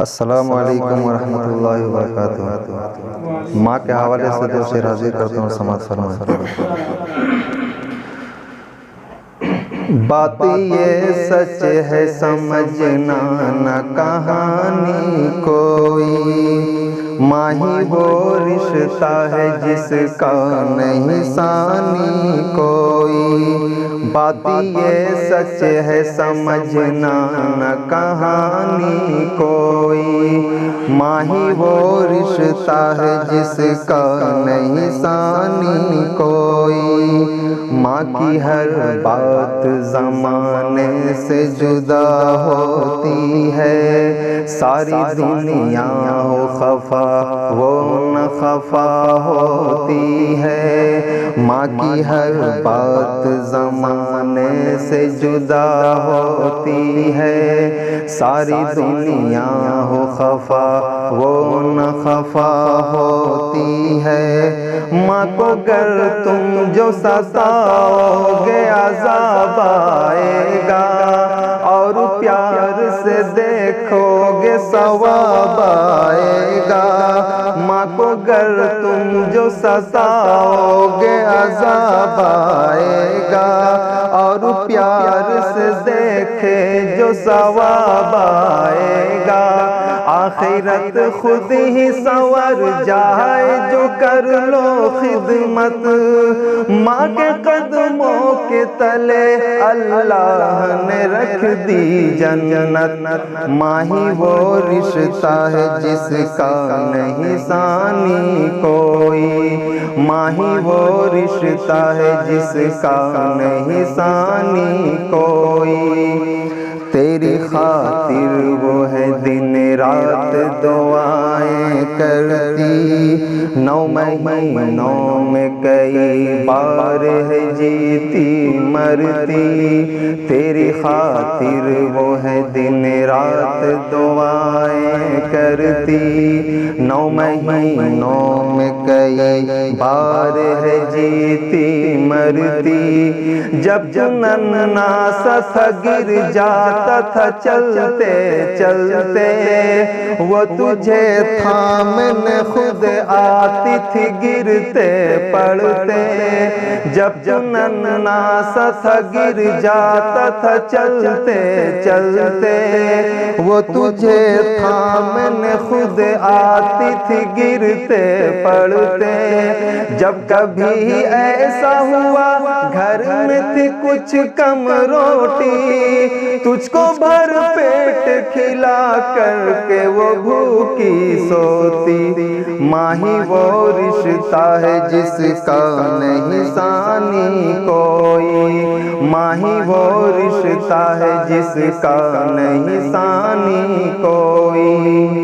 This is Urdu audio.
السلام علیکم ورحمۃ اللہ وبرکاتہ۔ ماں کے حوالے سے دو شعر حاضر کرتا ہوں، سماعت فرمائیں۔ بات یہ سچ ہے سمجھنا نہ کہانی کوئی، ماں ہی وہ رشتہ ہے جس کا نہیں ثانی کوئی۔ بات یہ سچ ہے سمجھنا نہ کہانی کوئی، ماں ہی وہ رشتہ ہے جس کا نہیں ثانی کوئی۔ ماں کی ہر بات زمانے سے جدا ہوتی ہے، ساری دنیا ہو خفا وہ نہ خفا ہوتی ہے۔ ماں کی ہر بات زمانے سے جدا ہوتی ہے، ساری دنیا ہو خفا وہ نہ خفا ہوتی ہے۔ ماں کو گر تم جو ستاؤ گے عذاب آئے گا، اور پیار سے دیکھو گے ثواب آئے گا۔ ماں کو گر تم جو ستاؤ گے عذاب آئے گا، اور پیار سے دیکھے جو ثواب آئے گا۔ آخرت خود ہی سنور جائے جو کر لو خدمت، ماں کے قدموں کے تلے اللہ نے رکھ دی جنت۔ ماں ہی وہ رشتہ ہے جس کا نہیں ثانی کوئی، ماں ہی وہ رشتہ ہے جس کا نہیں ثانی کوئی۔ تیری خاطر وہ ہے دن رات دعائیں کرتی، 9 مہینوں میں کئی بار ہے جیتی مرتی۔ تیری خاطر وہ ہے دن رات دعائیں کرتی، 9 مہینوں میں کئی بار ہے جیتی مرتی۔ جب ننھا سا تھا گر جاتا تھا چلتے چلتے، وہ تجھے تھامنے خود آتی تھی گرتے پڑتے۔ جب ننھا سا تھا گر جاتا تھا چلتے چلتے، وہ تجھے تھامنے خود آتی تھی گرتے پڑتے۔ جب کبھی ایسا ہوا گھر میں تھی کچھ کم روٹی، تجھ کو بھر پیٹ کھلا کر کے وہ بھوکی سوتی۔ ماں ہی وہ رشتہ ہے جس کا نہیں ثانی کوئی، ماں ہی وہ رشتہ ہے جس کا نہیں ثانی کوئی۔